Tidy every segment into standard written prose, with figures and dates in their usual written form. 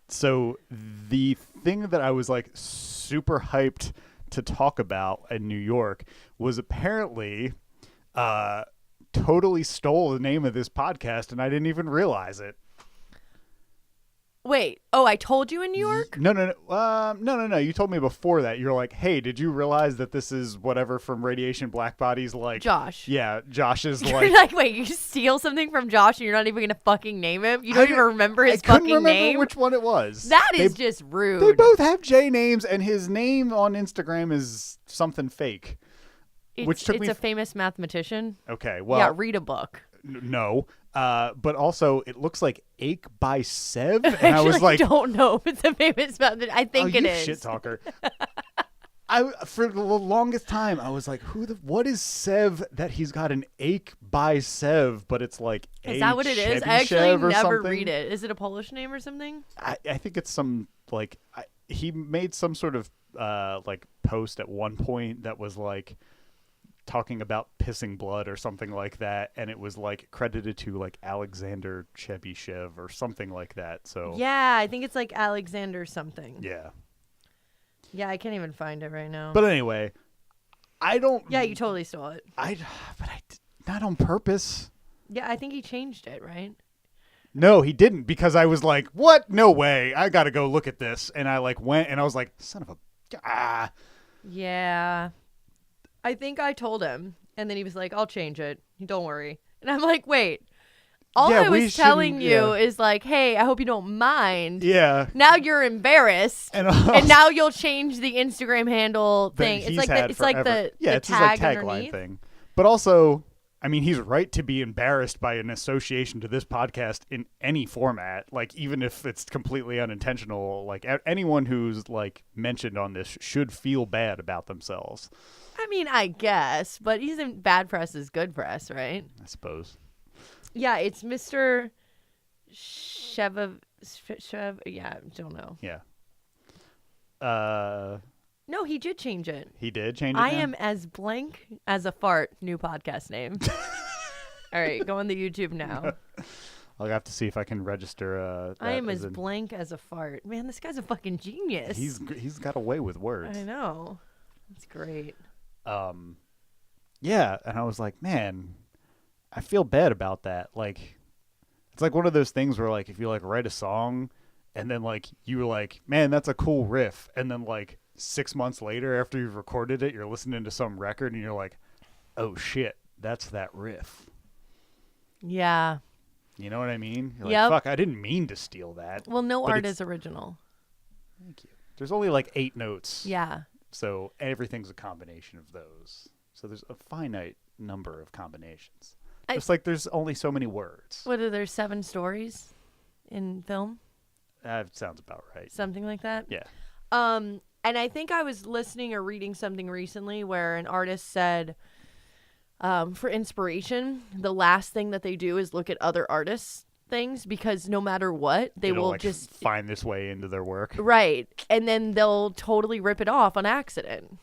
So the thing that I was like super hyped to talk about in New York was apparently totally stole the name of this podcast, and I didn't even realize it. Wait. Oh, I told you in New York? No. No. You told me before that. You're like, hey, did you realize that this is whatever from Radiation Black Bodies? Like Josh. Yeah, Josh is You're like. like, wait, you steal something from Josh and you're not even gonna fucking name him? You don't even remember his fucking name? I couldn't remember which one it was. That is just rude. They both have J names, and his name on Instagram is something fake. It's a famous mathematician. Okay, well. Yeah, read a book. No. But also, it looks like Ache by Sev, and I was like, don't know if it's a famous mathematician. I think it is. Shit talker. For the longest time, I was like, what is Sev that he's got an Ache by Sev, but it's like Is that what it is? I actually never read it. Is it a Polish name or something? I think it's some, like, he made some sort of, like, post at one point that was like, talking about pissing blood or something like that, and it was like credited to like Alexander Chebyshev or something like that. So yeah, I think it's like Alexander something. Yeah, I can't even find it right now. But anyway, I don't. Yeah, you totally stole it. But I did not on purpose. Yeah, I think he changed it, right? No, he didn't, because I was like, what? No way! I gotta go look at this, and I like went, and I was like, son of a. Yeah. I think I told him, and then he was like, I'll change it. Don't worry. And I'm like, wait. All I was telling you is like, hey, I hope you don't mind. Yeah. Now you're embarrassed. And now you'll change the Instagram handle thing. It's like the tagline thing. But also, I mean, he's right to be embarrassed by an association to this podcast in any format. Like, even if it's completely unintentional, like anyone who's like mentioned on this should feel bad about themselves. I mean, I guess, but isn't bad press is good press, right? I suppose. Yeah, it's Mr. Shev. Yeah, I don't know. Yeah. No, he did change it. He did change it. I am as blank as a fart. New podcast name. All right, go on the YouTube now. I'll have to see if I can register. I am as blank as a fart. Man, this guy's a fucking genius. He's got a way with words. I know. That's great. Yeah, and I was like, man, I feel bad about that. Like, it's like one of those things where, like, if you like write a song and then like you were like, man, that's a cool riff, and then like 6 months later after you've recorded it, you're listening to some record and you're like, oh shit, that's that riff. Yeah. You know what I mean? You're like, fuck, I didn't mean to steal that. Well, no art is original. Thank you. There's only like 8 notes. Yeah. So everything's a combination of those. So there's a finite number of combinations. Just like there's only so many words. What are there, 7 stories in film? That sounds about right. Something like that? Yeah. And I think I was listening or reading something recently where an artist said, for inspiration, the last thing that they do is look at other artists' things, because no matter what, they will like just find this way into their work. Right. And then they'll totally rip it off on accident.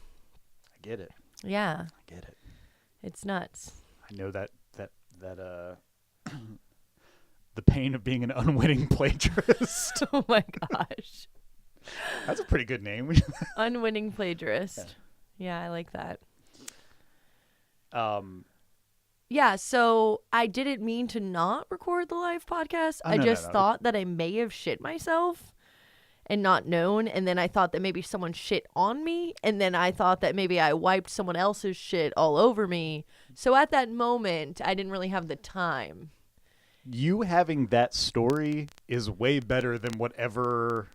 I get it. Yeah. I get it. It's nuts. I know that the pain of being an unwitting plagiarist. Oh my gosh. That's a pretty good name. Unwitting plagiarist. Yeah, I like that. Yeah, so I didn't mean to not record the live podcast. I just thought that I may have shit myself and not known, and then I thought that maybe someone shit on me, and then I thought that maybe I wiped someone else's shit all over me. So at that moment, I didn't really have the time. You having that story is way better than whatever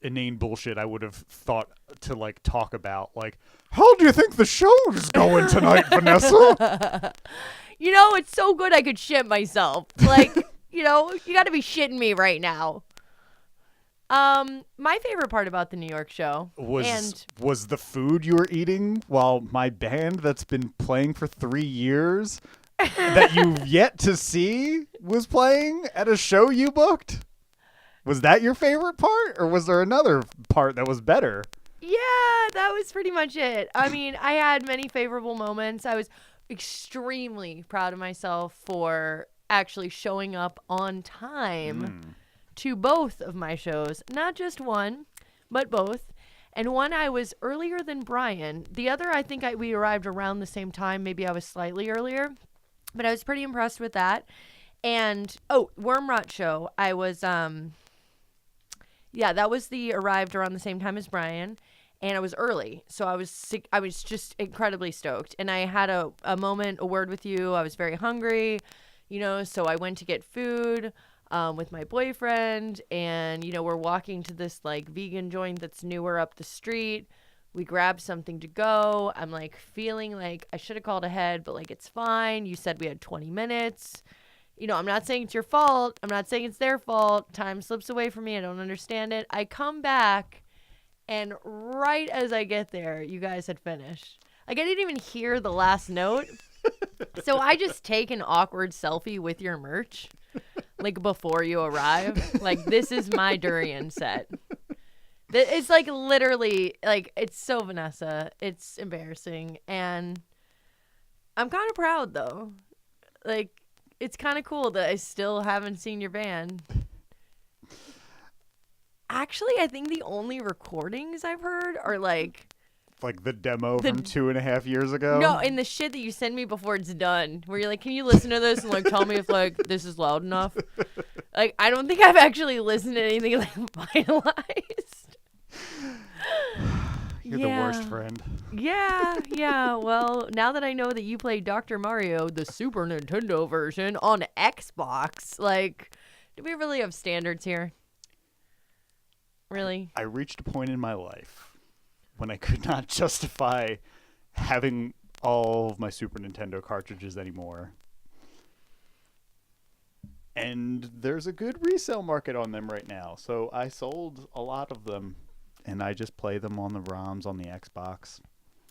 inane bullshit I would have thought to like talk about. Like, how do you think the show is going tonight, Vanessa? You know, it's so good I could shit myself. Like, you know, you got to be shitting me right now. My favorite part about the New York show was the food you were eating while my band that's been playing for 3 years that you've yet to see was playing at a show you booked. Was that your favorite part, or was there another part that was better? Yeah, that was pretty much it. I mean, I had many favorable moments. I was extremely proud of myself for actually showing up on time to both of my shows, not just one, but both. And one I was earlier than Brian. The other, I think we arrived around the same time. Maybe I was slightly earlier, but I was pretty impressed with that. And, Wormrot show. I was, that was the arrived around the same time as Brian. And I was early, so I was sick. I was just incredibly stoked. And I had a word with you. I was very hungry, so I went to get food with my boyfriend. And, we're walking to this, vegan joint that's newer up the street. We grabbed something to go. I'm, feeling like I should have called ahead, but, it's fine. You said we had 20 minutes. I'm not saying it's your fault. I'm not saying it's their fault. Time slips away from me. I don't understand it. I come back. And right as I get there, you guys had finished. I didn't even hear the last note. So I just take an awkward selfie with your merch, before you arrive. This is my durian set. It's literally, it's so Vanessa. It's embarrassing. And I'm kind of proud, though. It's kind of cool that I still haven't seen your band. Actually, I think the only recordings I've heard are like the demo from 2.5 years ago. No, and the shit that you send me before it's done, where you're like, "Can you listen to this and tell me if this is loud enough?" I don't think I've actually listened to anything finalized. You're the worst friend. Yeah. Well, now that I know that you play Dr. Mario, the Super Nintendo version on Xbox, do we really have standards here? Really? I reached a point in my life when I could not justify having all of my Super Nintendo cartridges anymore. And there's a good resale market on them right now. So I sold a lot of them, and I just play them on the ROMs on the Xbox.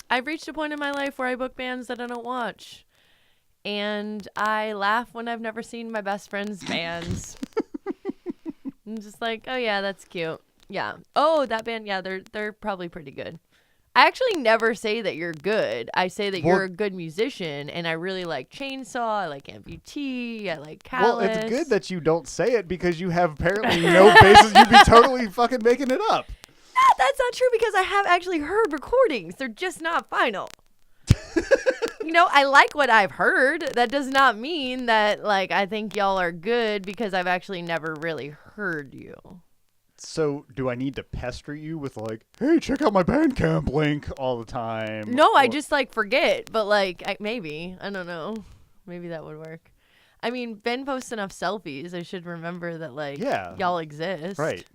I've reached a point in my life where I book bands that I don't watch. And I laugh when I've never seen my best friend's bands. I'm just oh yeah, that's cute. Yeah. Oh, that band. Yeah, they're probably pretty good. I actually never say that you're good. I say that you're a good musician, and I really like Chainsaw. I like Amputee. I like Callous. Well, it's good that you don't say it because you have apparently no basis. You'd be totally fucking making it up. No, that's not true because I have actually heard recordings. They're just not final. I like what I've heard. That does not mean that I think y'all are good because I've actually never really heard you. So, do I need to pester you with hey, check out my Bandcamp link all the time? No, I just forget, but maybe. I don't know. Maybe that would work. I mean, Ben posts enough selfies. I should remember that y'all exist. Right.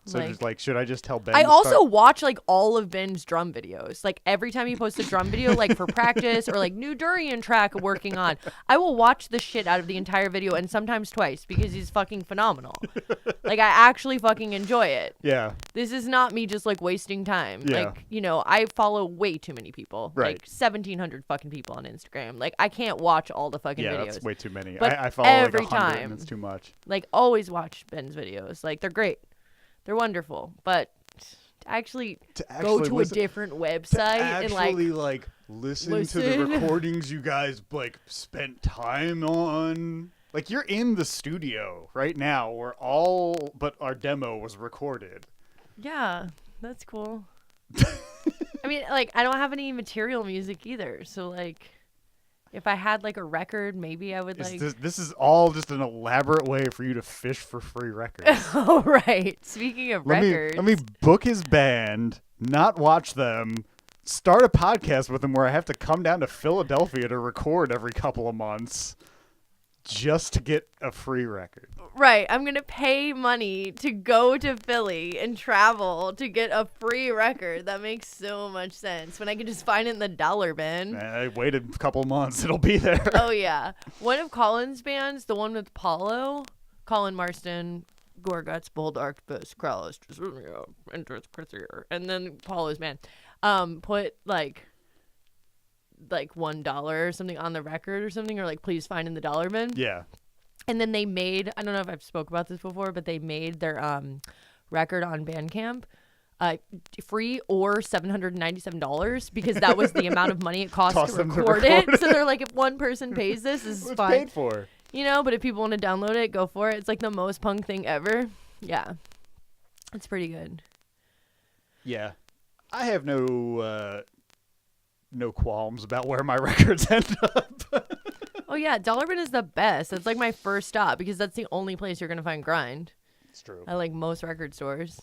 So just should I just tell Ben? I also watch all of Ben's drum videos. Every time he posts a drum video, for practice or new durian track working on, I will watch the shit out of the entire video and sometimes twice because he's fucking phenomenal. I actually fucking enjoy it. Yeah. This is not me just wasting time. Yeah. I follow way too many people. Right. 1,700 fucking people on Instagram. I can't watch all the fucking videos. Yeah, that's way too many. But I follow every 100 time, and it's too much. Always watch Ben's videos. They're great. They're wonderful, but to actually go to a different website and listen to the recordings you guys spent time on. You're in the studio right now where all but our demo was recorded. Yeah, that's cool. I mean, I don't have any material music either, so if I had a record, maybe I would This is all just an elaborate way for you to fish for free records. Oh, right. Speaking of records. Let me book his band, not watch them, start a podcast with him where I have to come down to Philadelphia to record every couple of months just to get a free record. Right. I'm going to pay money to go to Philly and travel to get a free record. That makes so much sense when I can just find it in the dollar bin. I waited a couple months. It'll be there. Oh, yeah. One of Colin's bands, the one with Paulo, Colin Marston, Gorguts, Boldark, Bus, Krallis, Interest, Christier, and then Paulo's band, put $1 or something on the record or something, or please find in the dollar bin. Yeah. And then they made, I don't know if I've spoke about this before, but they made their record on Bandcamp free or $797 because that was the amount of money it cost to record it. So they're if one person pays this is fine. Paid for. You know, but if people want to download it, go for it. It's like the most punk thing ever. Yeah. It's pretty good. Yeah. I have no qualms about where my records end up. Oh, yeah. Dollar Bin is the best. That's like my first stop because that's the only place you're going to find grind. It's true. I like most record stores.